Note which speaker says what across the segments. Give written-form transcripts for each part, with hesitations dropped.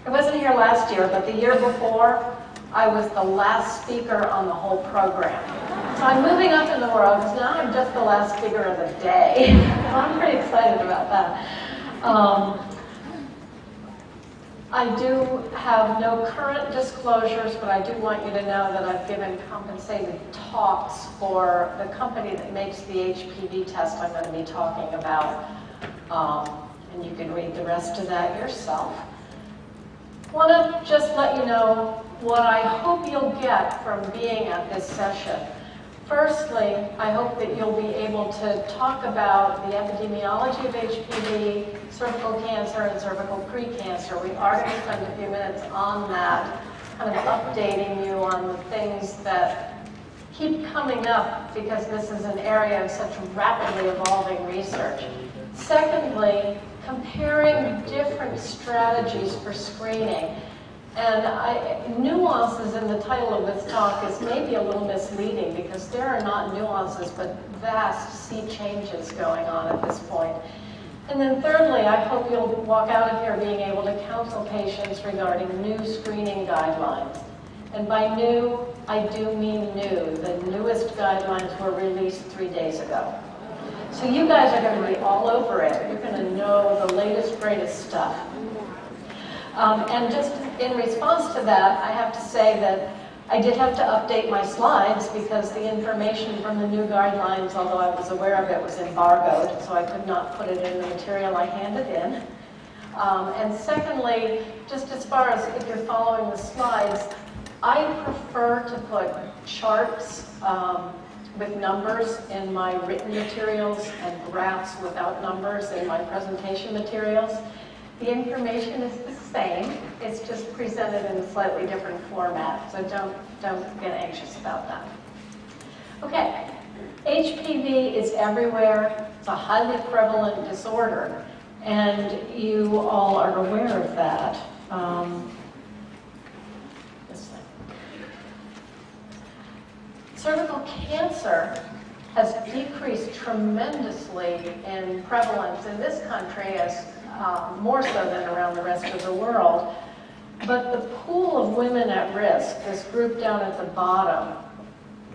Speaker 1: I wasn't here last year, but the year before, I was the last speaker on the whole program. So I'm moving up in the world, because now I'm just the last speaker of the day. So I'm pretty excited about that. I do have no current disclosures, but I do want you to know that I've given compensated talks for the company that makes the HPV test I'm going to be talking about. And you can read the rest of that yourself. I want to just let you know what I hope you'll get from being at this session. Firstly, I hope that you'll be able to talk about the epidemiology of HPV, cervical cancer, and cervical precancer. We are going to spend a few minutes on that, kind of updating you on the things that keep coming up because this is an area of such rapidly evolving research. Secondly, comparing different strategies for screening. And nuances in the title of this talk is maybe a little misleading because there are not nuances but vast sea changes going on at this point. And then thirdly, I hope you'll walk out of here being able to counsel patients regarding new screening guidelines. And by new, I do mean new. The newest guidelines were released 3 days ago. So you guys are going to be all over it. You're going to know the latest, greatest stuff. And just in response to that, I have to say that I did have to update my slides because the information from the new guidelines, although I was aware of it, was embargoed, so I could not put it in the material I handed in. And secondly, just as far as if you're following the slides, I prefer to put charts with numbers in my written materials and graphs without numbers in my presentation materials. The information is the same, it's just presented in a slightly different format, so don't get anxious about that. Okay, HPV is everywhere, it's a highly prevalent disorder, and you all are aware of that. Cervical cancer has decreased tremendously in prevalence in this country, as more so than around the rest of the world. But the pool of women at risk, this group down at the bottom,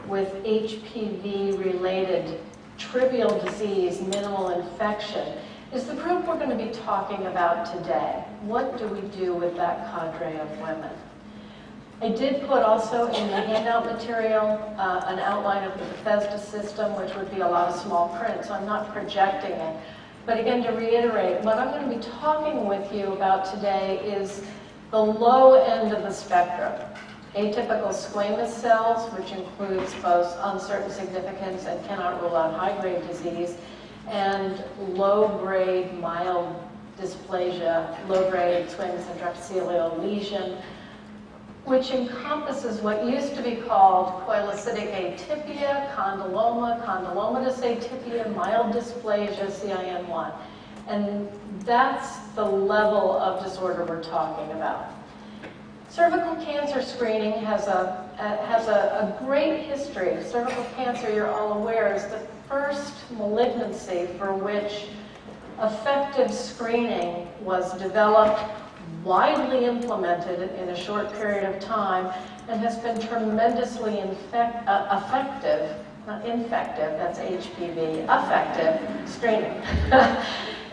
Speaker 1: with HPV-related trivial disease, minimal infection, is the group we're going to be talking about today. What do we do with that cadre of women? I did put also in the handout material an outline of the Bethesda system, which would be a lot of small print, so I'm not projecting it. But again, to reiterate, what I'm going to be talking with you about today is the low end of the spectrum. Atypical squamous cells, which includes both uncertain significance and cannot rule out high-grade disease, and low-grade mild dysplasia, low-grade squamous intraepithelial lesion, which encompasses what used to be called coilocytic atypia, condyloma, condylomatous atypia, mild dysplasia, CIN1. And that's the level of disorder we're talking about. Cervical cancer screening has a great history. Cervical cancer, you're all aware, is the first malignancy for which effective screening was developed, widely implemented in a short period of time, and has been tremendously effective, not infective, that's HPV, effective screening,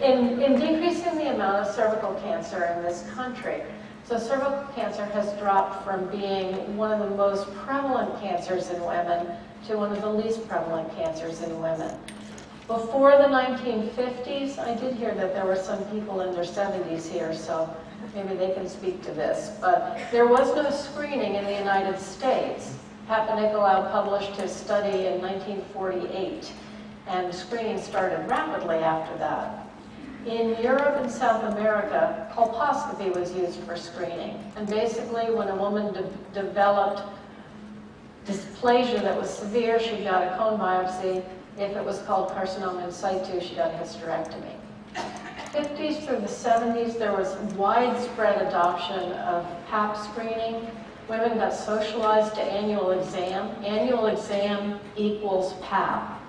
Speaker 1: in decreasing the amount of cervical cancer in this country. So cervical cancer has dropped from being one of the most prevalent cancers in women to one of the least prevalent cancers in women. Before the 1950s, I did hear that there were some people in their 70s here, so maybe they can speak to this, but there was no screening in the United States. Papanicolaou published his study in 1948, and screening started rapidly after that. In Europe and South America, colposcopy was used for screening, and basically when a woman developed dysplasia that was severe, she got a cone biopsy. If it was called carcinoma in situ, she got a hysterectomy. 50s through the 70s, there was widespread adoption of Pap screening. Women got socialized to annual exam. Annual exam equals Pap.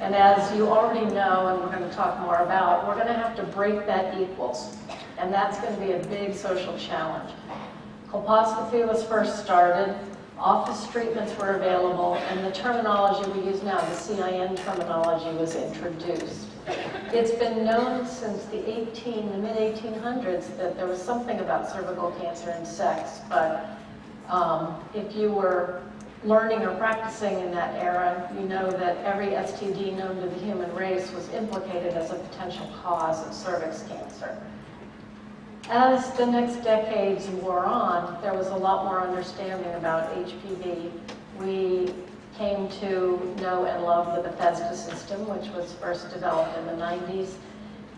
Speaker 1: And as you already know, and we're going to talk more about, we're going to have to break that equals. And that's going to be a big social challenge. Colposcopy was first started, office treatments were available, and the terminology we use now, the CIN terminology, was introduced. It's been known since the mid-1800s that there was something about cervical cancer and sex, but if you were learning or practicing in that era, you know that every STD known to the human race was implicated as a potential cause of cervix cancer. As the next decades wore on, there was a lot more understanding about HPV. We came to know and love the Bethesda system, which was first developed in the 90s.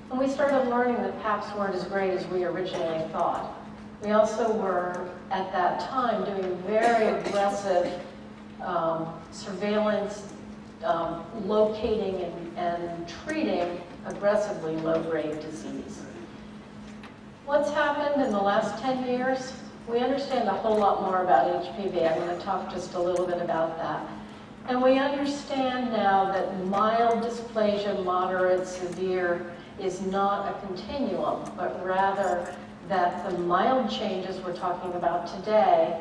Speaker 1: And we started learning that PAPs weren't as great as we originally thought. We also were, at that time, doing very aggressive surveillance, locating and treating aggressively low-grade disease. What's happened in the last 10 years? We understand a whole lot more about HPV. I'm going to talk just a little bit about that. And we understand now that mild dysplasia, moderate, severe is not a continuum, but rather that the mild changes we're talking about today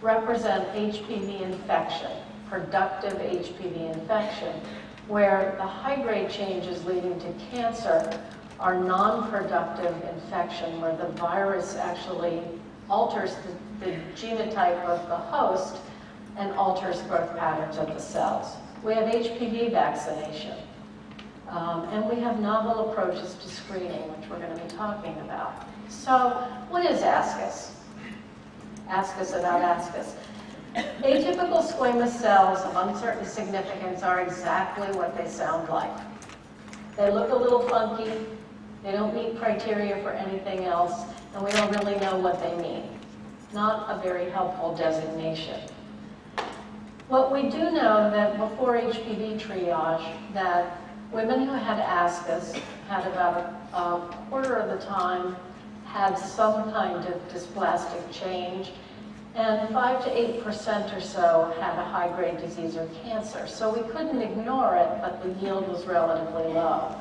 Speaker 1: represent HPV infection, productive HPV infection, where the high-grade changes leading to cancer are non-productive infection, where the virus actually alters the genotype of the host and alters growth patterns of the cells. We have HPV vaccination, and we have novel approaches to screening, which we're going to be talking about. So, what is ASCUS? Ask us about ASCUS. Atypical squamous cells of uncertain significance are exactly what they sound like. They look a little funky, they don't meet criteria for anything else, and we don't really know what they mean. Not a very helpful designation. What we do know that before HPV triage, that women who had ASCUS had about a quarter of the time had some kind of dysplastic change, and 5 to 8% or so had a high-grade disease or cancer. So we couldn't ignore it, but the yield was relatively low.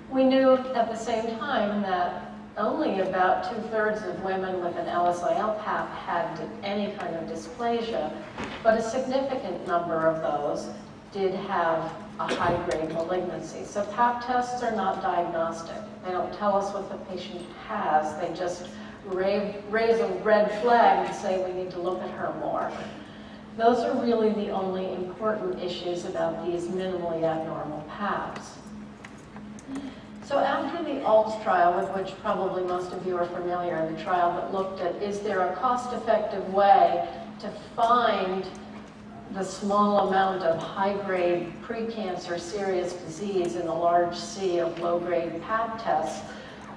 Speaker 1: We knew at the same time that only about 2/3 of women with an LSIL PAP had any kind of dysplasia, but a significant number of those did have a high-grade malignancy. So PAP tests are not diagnostic. They don't tell us what the patient has. They just raise a red flag and say we need to look at her more. Those are really the only important issues about these minimally abnormal PAPs. So after the ALTS trial, with which probably most of you are familiar, the trial that looked at is there a cost-effective way to find the small amount of high-grade precancer serious disease in a large sea of low-grade PAP tests,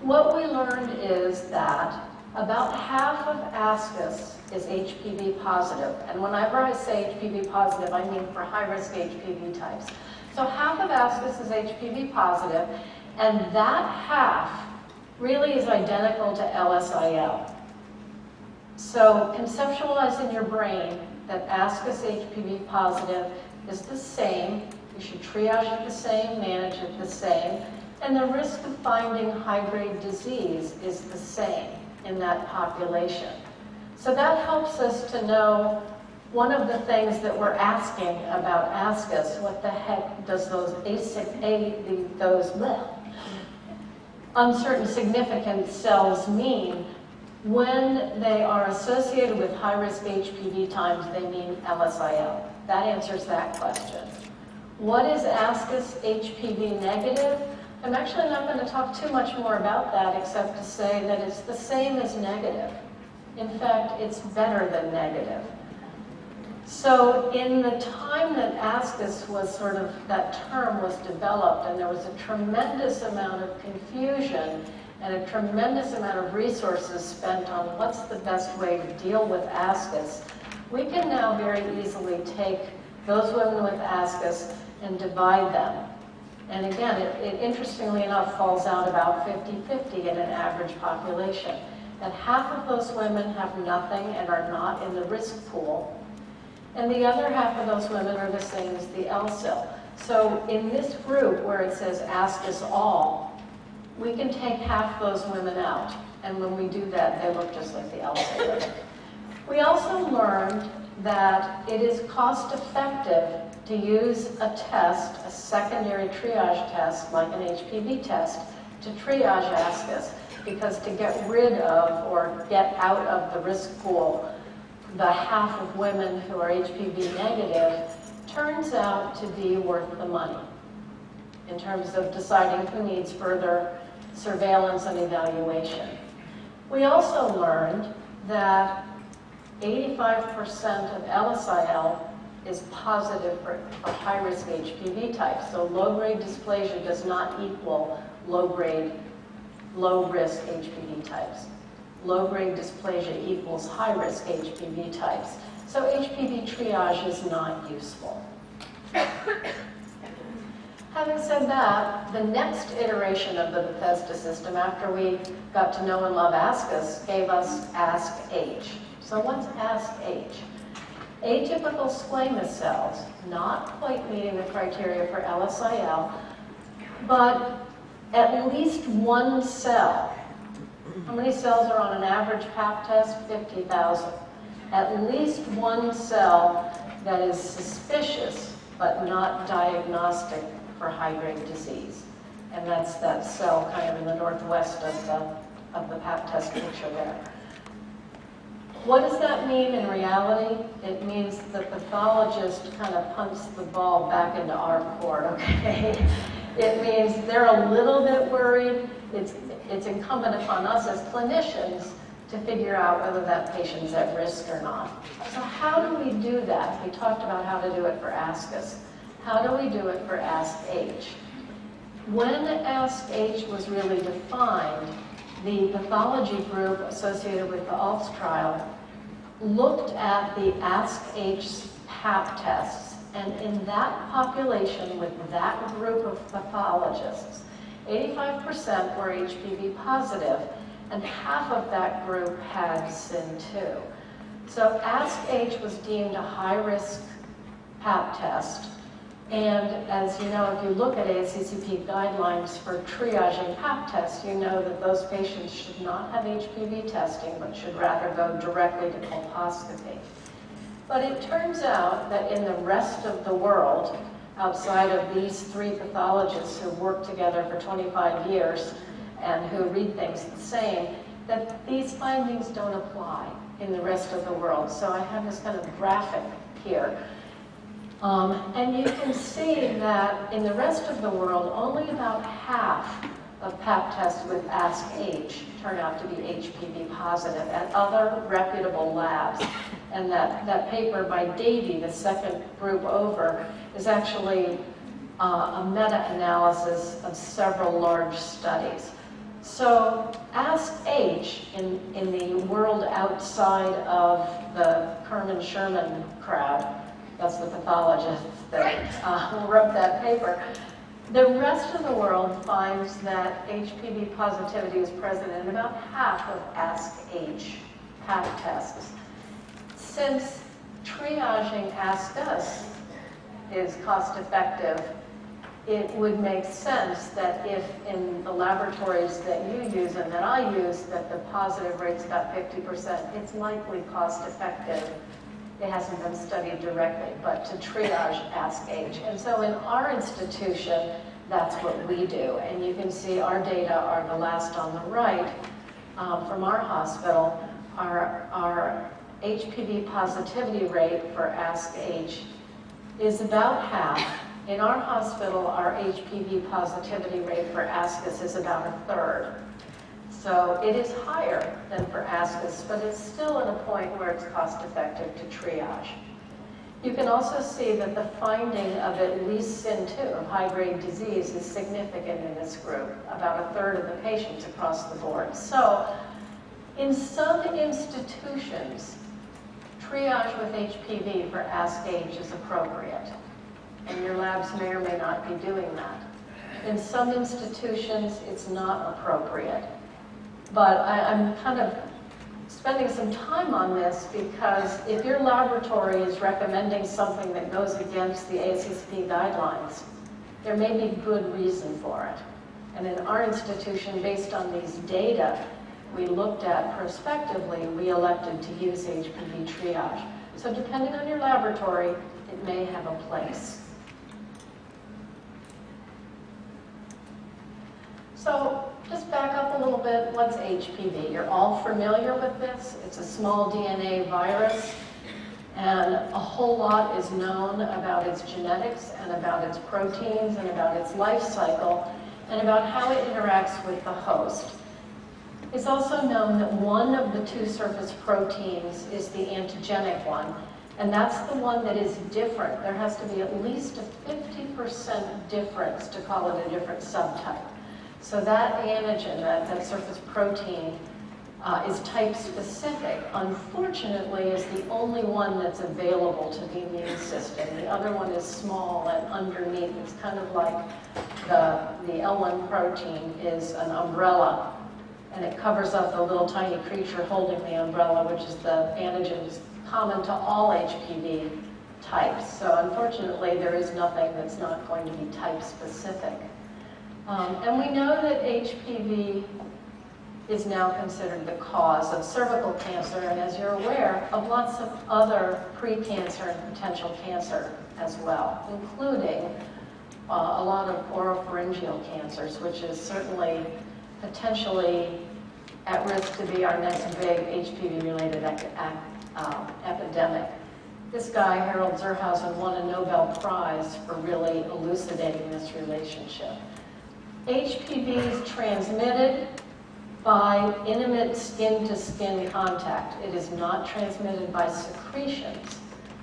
Speaker 1: what we learned is that about half of ASCUS is HPV positive. And whenever I say HPV positive, I mean for high-risk HPV types. So half of ASCUS is HPV positive, and that half really is identical to LSIL. So conceptualize in your brain that ASCUS HPV positive is the same. You should triage it the same, manage it the same, and the risk of finding high-grade disease is the same in that population. So that helps us to know one of the things that we're asking about ASCUS, what the heck does those uncertain significance cells mean? When they are associated with high-risk HPV times, they mean LSIL. That answers that question. What is ASCUS HPV negative? I'm actually not going to talk too much more about that except to say that it's the same as negative. In fact, it's better than negative. So in the time that ASCUS was sort of, that term was developed, and there was a tremendous amount of confusion and a tremendous amount of resources spent on what's the best way to deal with ASCUS, we can now very easily take those women with ASCUS and divide them. And again, it interestingly enough falls out about 50-50 in an average population. That half of those women have nothing and are not in the risk pool, and the other half of those women are the same as the LSIL. So in this group where it says ASCUS all, we can take half those women out. And when we do that, they look just like the ELSA women. We also learned that it is cost effective to use a test, a secondary triage test, like an HPV test, to triage ascus, because to get rid of or get out of the risk pool the half of women who are HPV negative turns out to be worth the money in terms of deciding who needs further surveillance and evaluation. We also learned that 85% of LSIL is positive for high-risk HPV types. So low-grade dysplasia does not equal low-risk HPV types. Low-grade dysplasia equals high-risk HPV types. So HPV triage is not useful. Having said that, the next iteration of the Bethesda system, after we got to know and love ascus, gave us ASK-H. So what's ASK-H? Atypical squamous cells, not quite meeting the criteria for LSIL, but at least one cell. How many cells are on an average Pap test? 50,000. At least one cell that is suspicious but not diagnostic for high-grade disease. And that's that cell kind of in the northwest of the Pap test picture there. What does that mean in reality? It means the pathologist kind of punts the ball back into our court, okay? It means they're a little bit worried. It's incumbent upon us as clinicians to figure out whether that patient's at risk or not. So how do we do that? We talked about how to do it for ascus. How do we do it for ASK-H? When ASK-H was really defined, the pathology group associated with the ALTS trial looked at the ASK-H Pap tests, and in that population with that group of pathologists, 85% were HPV positive, and half of that group had SIN2. So ASK-H was deemed a high-risk Pap test. And as you know, if you look at ASCCP guidelines for triaging Pap tests, you know that those patients should not have HPV testing, but should rather go directly to colposcopy. But it turns out that in the rest of the world, outside of these three pathologists who worked together for 25 years and who read things the same, that these findings don't apply in the rest of the world. So I have this kind of graphic here. And you can see that in the rest of the world, only about half of Pap tests with ASK-H turn out to be HPV positive at other reputable labs. And that paper by Davey, the second group over, is actually a meta-analysis of several large studies. So ASK-H in the world outside of the Kerman-Sherman crowd, that's the pathologist that wrote that paper. The rest of the world finds that HPV positivity is present in about half of ASK-H Pap tests. Since triaging ascus is cost effective, it would make sense that if in the laboratories that you use and that I use, that the positive rate's about 50%, it's likely cost effective. It hasn't been studied directly, but to triage ASK-H. And so in our institution, that's what we do. And you can see our data are the last on the right from our hospital. Our HPV positivity rate for ASK-H is about half. In our hospital, our HPV positivity rate for ascus is about a third. So it is higher than for ascus, but it's still at a point where it's cost effective to triage. You can also see that the finding of at least SIN2 of high-grade disease is significant in this group, about a third of the patients across the board. So in some institutions, triage with HPV for ASK-H is appropriate, and your labs may or may not be doing that. In some institutions, it's not appropriate. But I'm kind of spending some time on this because if your laboratory is recommending something that goes against the ACCP guidelines, there may be good reason for it. And in our institution, based on these data we looked at prospectively, we elected to use HPV triage. So depending on your laboratory, it may have a place. So just back up a little bit, what's HPV? You're all familiar with this. It's a small DNA virus, and a whole lot is known about its genetics and about its proteins and about its life cycle and about how it interacts with the host. It's also known that one of the two surface proteins is the antigenic one, and that's the one that is different. There has to be at least a 50% difference to call it a different subtype. So that antigen, that surface protein, is type specific. Unfortunately, is the only one that's available to the immune system. The other one is small and underneath. It's kind of like the L1 protein is an umbrella, and it covers up the little tiny creature holding the umbrella, which is the antigen is common to all HPV types. So unfortunately, there is nothing that's not going to be type specific. And we know that HPV is now considered the cause of cervical cancer, and as you're aware, of lots of other pre-cancer and potential cancer as well, including a lot of oropharyngeal cancers, which is certainly potentially at risk to be our next big HPV-related epidemic. This guy, Harold Zerhausen, won a Nobel Prize for really elucidating this relationship. HPV is transmitted by intimate skin-to-skin contact. It is not transmitted by secretions.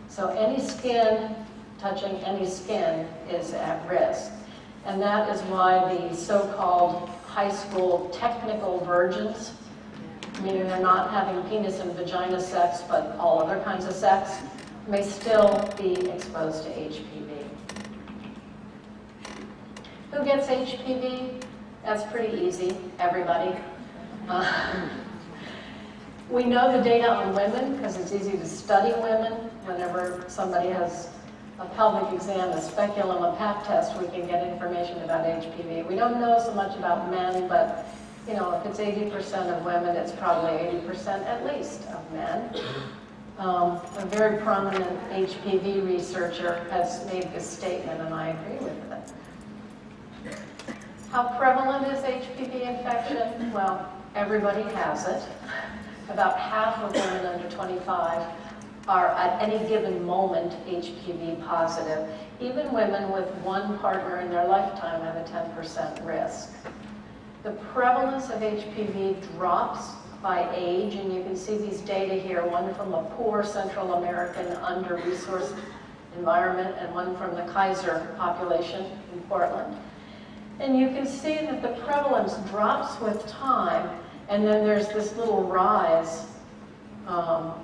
Speaker 1: So any skin touching any skin is at risk. And that is why the so-called high school technical virgins, meaning they're not having penis and vagina sex, but all other kinds of sex, may still be exposed to HPV. Who gets HPV? That's pretty easy, everybody. We know the data on women because it's easy to study women. Whenever somebody has a pelvic exam, a speculum, a pap test, we can get information about HPV. We don't know so much about men, but you know, if it's 80% of women, it's probably 80% at least of men. A very prominent HPV researcher has made this statement, and I agree with it. How prevalent is HPV infection? Well, everybody has it. About half of women under 25 are at any given moment HPV positive. Even women with one partner in their lifetime have a 10% risk. The prevalence of HPV drops by age, and you can see these data here, one from a poor Central American under-resourced environment and one from the Kaiser population in Portland. And you can see that the prevalence drops with time, and then there's this little rise of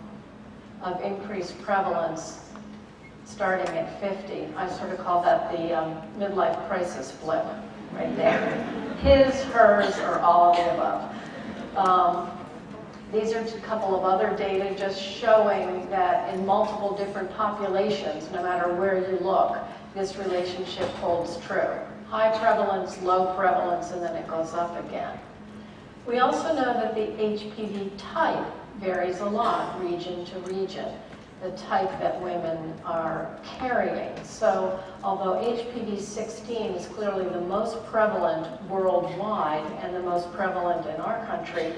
Speaker 1: increased prevalence starting at 50. I sort of call that the midlife crisis blip right there. His, hers, or all of the above. These are a couple of other data just showing that in multiple different populations, no matter where you look, this relationship holds true. High prevalence, low prevalence, and then it goes up again. We also know that the HPV type varies a lot, region to region, the type that women are carrying. So although HPV 16 is clearly the most prevalent worldwide and the most prevalent in our country,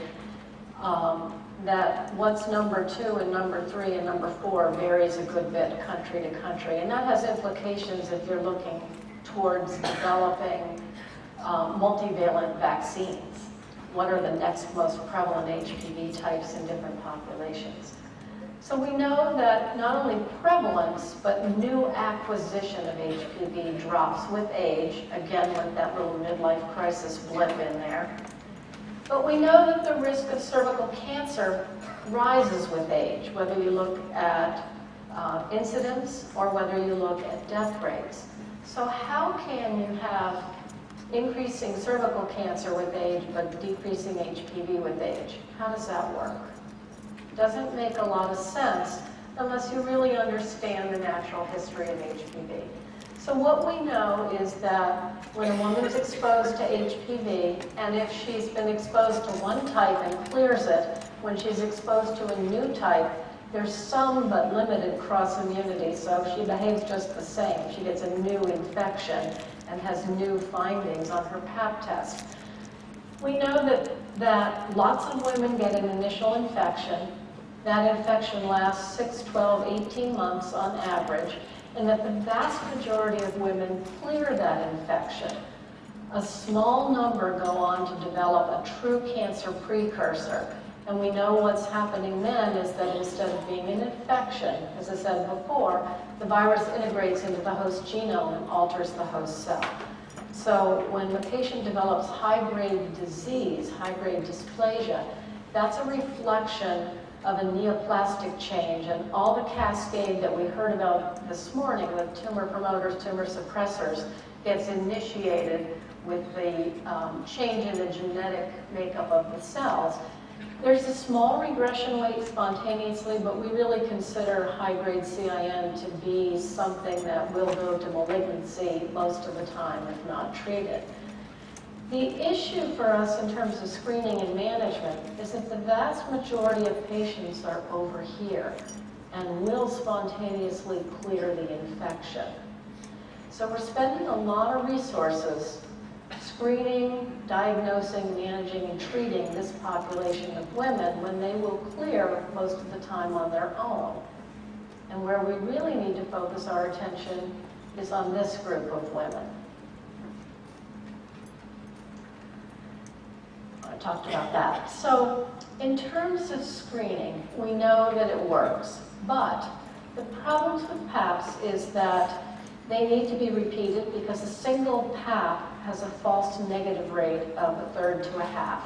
Speaker 1: that what's number 2 and number 3 and number 4 varies a good bit country to country. And that has implications if you're looking towards developing multivalent vaccines. What are the next most prevalent HPV types in different populations? So we know that not only prevalence, but new acquisition of HPV drops with age, again with that little midlife crisis blip in there. But we know that the risk of cervical cancer rises with age, whether you look at incidence or whether you look at death rates. So how can you have increasing cervical cancer with age but decreasing HPV with age? How does that work? Doesn't make a lot of sense unless you really understand the natural history of HPV. So what we know is that when a woman's exposed to HPV, and if she's been exposed to one type and clears it, when she's exposed to a new type, there's some but limited cross-immunity, so she behaves just the same. She gets a new infection and has new findings on her Pap test. We know that lots of women get an initial infection. That infection lasts 6, 12, 18 months on average, and that the vast majority of women clear that infection. A small number go on to develop a true cancer precursor. And we know what's happening then is that instead of being an infection, as I said before, the virus integrates into the host genome and alters the host cell. So when the patient develops high-grade disease, high-grade dysplasia, that's a reflection of a neoplastic change, and all the cascade that we heard about this morning with tumor promoters, tumor suppressors, gets initiated with the change in the genetic makeup of the cells. There's a small regression rate spontaneously, but we really consider high-grade CIN to be something that will go to malignancy most of the time if not treated. The issue for us in terms of screening and management is that the vast majority of patients are over here and will spontaneously clear the infection. So we're spending a lot of resources screening, diagnosing, managing, and treating this population of women when they will clear most of the time on their own. And where we really need to focus our attention is on this group of women. I talked about that. So in terms of screening, we know that it works, but the problems with PAPs is that they need to be repeated because a single PAP has a false negative rate of 1/3 to 1/2.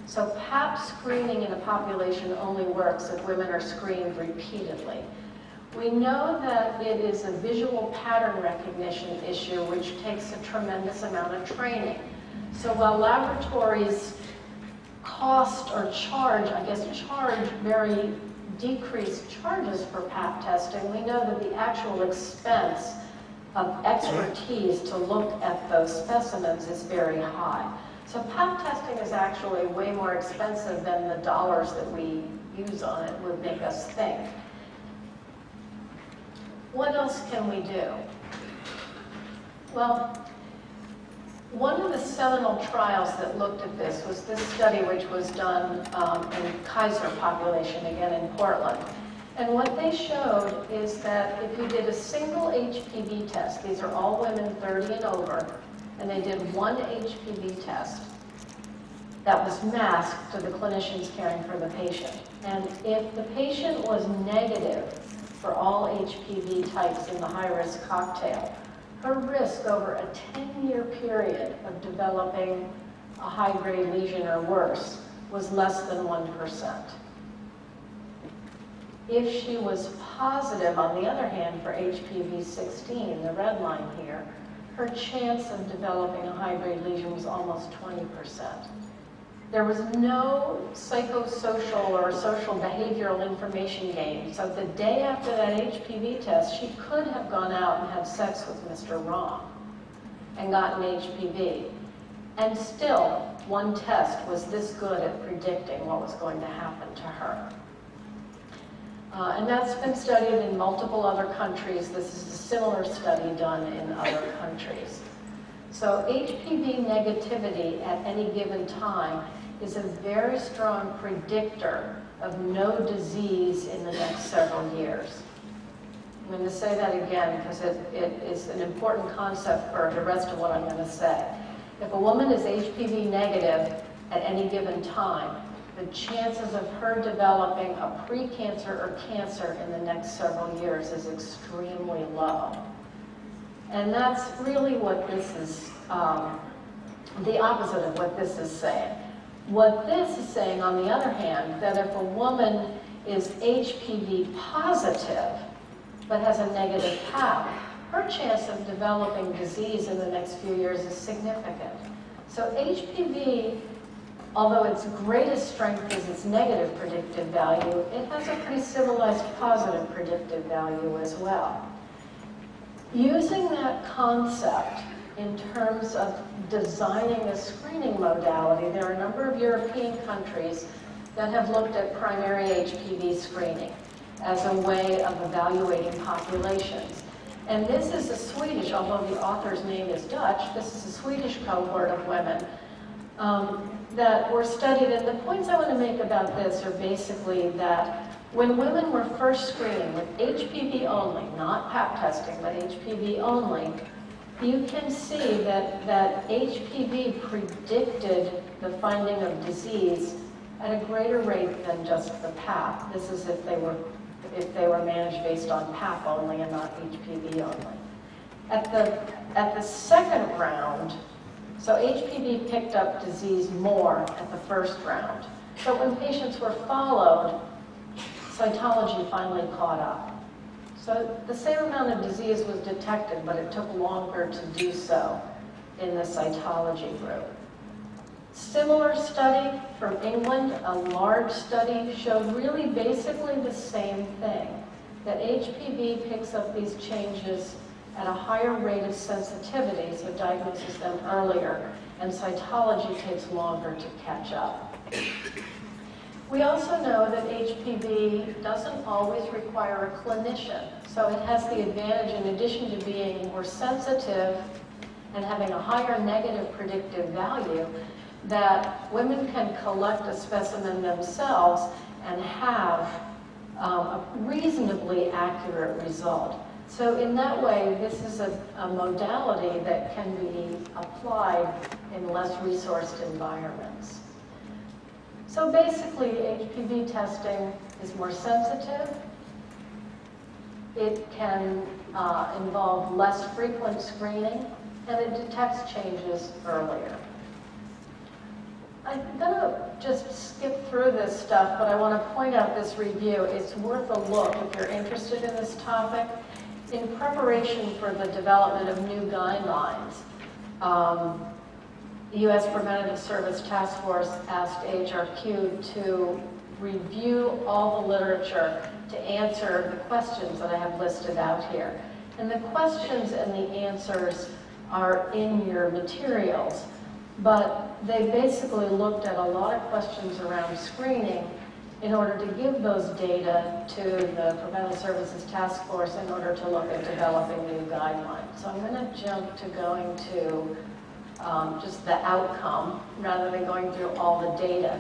Speaker 1: So PAP screening in a population only works if women are screened repeatedly. We know that it is a visual pattern recognition issue which takes a tremendous amount of training. So while laboratories cost or charge, charge very decreased charges for PAP testing, we know that the actual expense of expertise to look at those specimens is very high. So PAP testing is actually way more expensive than the dollars that we use on it would make us think. What else can we do? Well, one of the seminal trials that looked at this was this study which was done in Kaiser population, again in Portland. And what they showed is that if you did a single HPV test, these are all women 30 and over, and they did one HPV test that was masked to the clinicians caring for the patient. And if the patient was negative for all HPV types in the high-risk cocktail, her risk over a 10-year period of developing a high-grade lesion or worse was less than 1%. If she was positive, on the other hand, for HPV-16, the red line here, her chance of developing a high-grade lesion was almost 20%. There was no psychosocial or social behavioral information gained. So the day after that HPV test, she could have gone out and had sex with Mr. Wrong and gotten HPV. And still, one test was this good at predicting what was going to happen to her. And that's been studied in multiple other countries. This is a similar study done in other countries. So HPV negativity at any given time is a very strong predictor of no disease in the next several years. I'm going to say that again because it is an important concept for the rest of what I'm going to say. If a woman is HPV negative at any given time, the chances of her developing a precancer or cancer in the next several years is extremely low. And that's really what this is, the opposite of what this is saying. What this is saying, on the other hand, that if a woman is HPV positive but has a negative PAP, her chance of developing disease in the next few years is significant. So HPV, although its greatest strength is its negative predictive value, it has a pretty civilized positive predictive value as well. Using that concept in terms of designing a screening modality, there are a number of European countries that have looked at primary HPV screening as a way of evaluating populations. And this is a Swedish, although the author's name is Dutch, this is a Swedish cohort of women that were studied. And the points I want to make about this are basically that when women were first screening with HPV only, not Pap testing, but HPV only, you can see that HPV predicted the finding of disease at a greater rate than just the Pap. This is if they were managed based on Pap only and not HPV only. At the second round, so HPV picked up disease more at the first round. But when patients were followed, cytology finally caught up. So the same amount of disease was detected, but it took longer to do so in the cytology group. Similar study from England, a large study, showed really basically the same thing, that HPV picks up these changes at a higher rate of sensitivity, so diagnoses them earlier, and cytology takes longer to catch up. We also know that HPV doesn't always require a clinician, so it has the advantage, in addition to being more sensitive and having a higher negative predictive value, that women can collect a specimen themselves and have a reasonably accurate result. So in that way, this is a modality that can be applied in less resourced environments. So basically, HPV testing is more sensitive. It can involve less frequent screening, and it detects changes earlier. I'm going to just skip through this stuff, but I want to point out this review. It's worth a look if you're interested in this topic. In preparation for the development of new guidelines, the U.S. Preventative Service Task Force asked AHRQ to review all the literature to answer the questions that I have listed out here. And the questions and the answers are in your materials, but they basically looked at a lot of questions around screening in order to give those data to the Preventive Services Task Force in order to look at developing new guidelines. So I'm going to jump to going to just the outcome rather than going through all the data.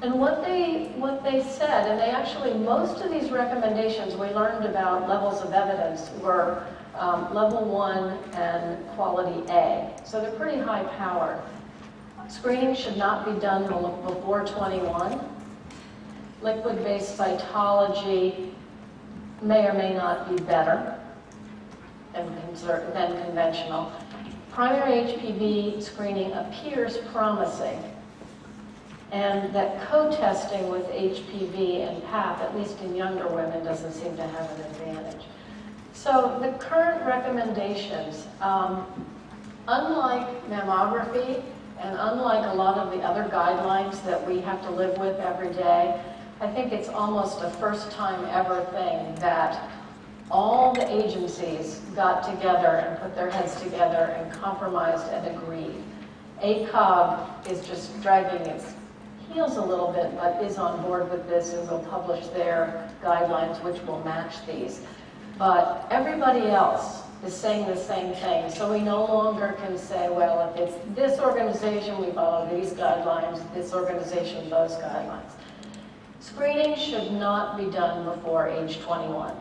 Speaker 1: And what they said, and they actually, most of these recommendations we learned about levels of evidence were level 1 and quality A. So they're pretty high powered. Screening should not be done before 21. Liquid-based cytology may or may not be better than conventional. Primary HPV screening appears promising, and that co-testing with HPV and Pap, at least in younger women, doesn't seem to have an advantage. So the current recommendations, unlike mammography and unlike a lot of the other guidelines that we have to live with every day, I think it's almost a first time ever thing that all the agencies got together and put their heads together and compromised and agreed. ACOG is just dragging its heels a little bit, but is on board with this and will publish their guidelines, which will match these. But everybody else is saying the same thing, so we no longer can say, well, if it's this organization, we follow these guidelines, this organization, those guidelines. Screening should not be done before age 21.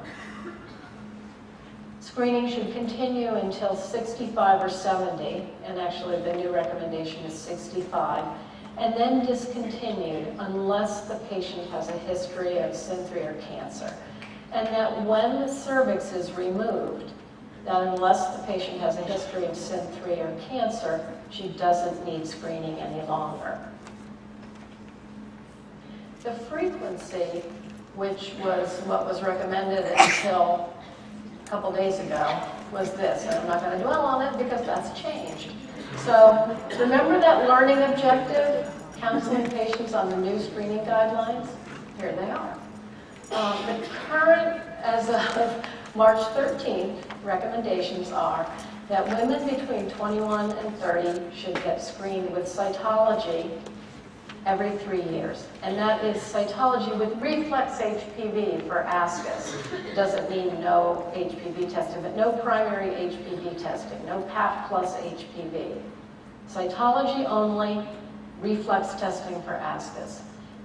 Speaker 1: Screening should continue until 65 or 70, and actually the new recommendation is 65, and then discontinued unless the patient has a history of SIN3 or cancer. And that when the cervix is removed, that unless the patient has a history of SIN3 or cancer, she doesn't need screening any longer. The frequency, which was what was recommended until a couple days ago, was this, and I'm not going to dwell on it because that's changed. So remember that learning objective, counseling patients on the new screening guidelines? Here they are. The current, as of March 13th, recommendations are that women between 21 and 30 should get screened with cytology every 3 years. And that is cytology with reflex HPV for ASCUS. It doesn't mean no HPV testing, but no primary HPV testing, no PAP plus HPV. Cytology only, reflex testing for ASCUS.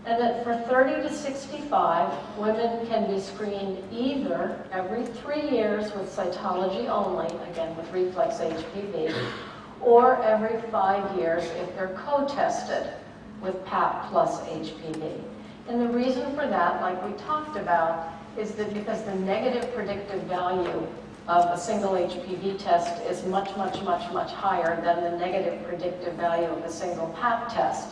Speaker 1: And that for 30 to 65, women can be screened either every 3 years with cytology only, again with reflex HPV, or every 5 years if they're co-tested with PAP plus HPV. And the reason for that, like we talked about, is that because the negative predictive value of a single HPV test is much, much, much, much higher than the negative predictive value of a single PAP test,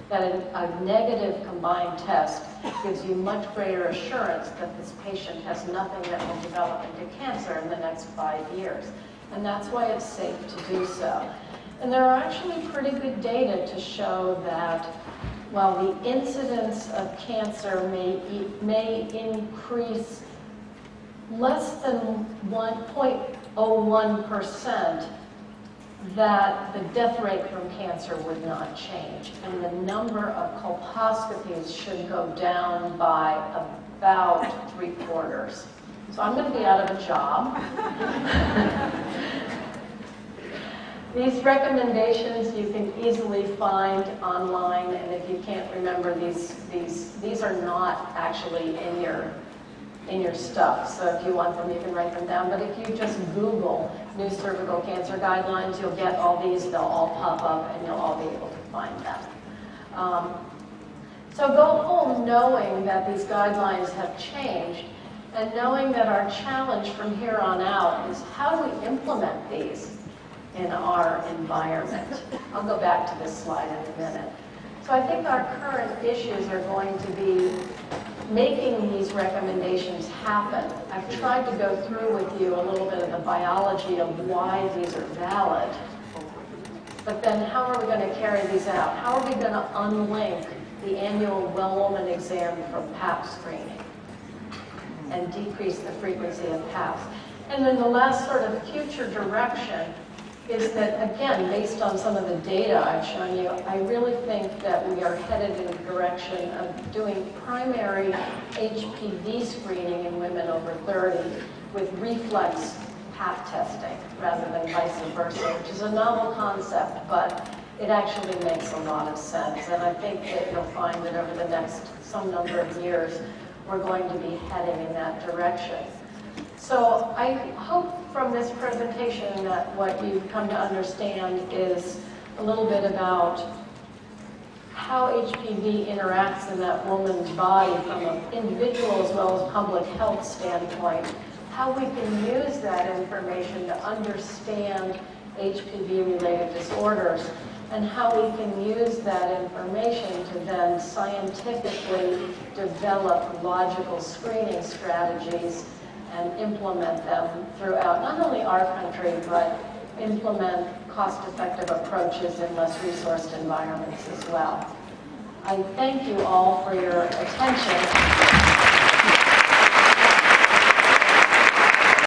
Speaker 1: that a negative combined test gives you much greater assurance that this patient has nothing that will develop into cancer in the next 5 years. And that's why it's safe to do so. And there are actually pretty good data to show that while the incidence of cancer may increase less than 0.01%, that the death rate from cancer would not change. And the number of colposcopies should go down by about 3/4. So I'm going to be out of a job. These recommendations you can easily find online, and if you can't remember, these are not actually in your stuff. So if you want them, you can write them down. But if you just Google new cervical cancer guidelines, you'll get all these. They'll all pop up, and you'll all be able to find them. So go home knowing that these guidelines have changed, and knowing that our challenge from here on out is how do we implement these in our environment. I'll go back to this slide in a minute. So I think our current issues are going to be making these recommendations happen. I've tried to go through with you a little bit of the biology of why these are valid, but then how are we going to carry these out? How are we going to unlink the annual well-woman exam from PAP screening and decrease the frequency of PAPs? And then the last sort of future direction is that, again, based on some of the data I've shown you, I really think that we are headed in the direction of doing primary HPV screening in women over 30 with reflex PAP testing rather than vice versa, which is a novel concept, but it actually makes a lot of sense. And I think that you'll find that over the next some number of years, we're going to be heading in that direction. So I hope from this presentation that what you've come to understand is a little bit about how HPV interacts in that woman's body from an individual as well as public health standpoint, how we can use that information to understand HPV-related disorders, and how we can use that information to then scientifically develop logical screening strategies and implement them throughout not only our country, but implement cost-effective approaches in less resourced environments as well. I thank you all for your attention.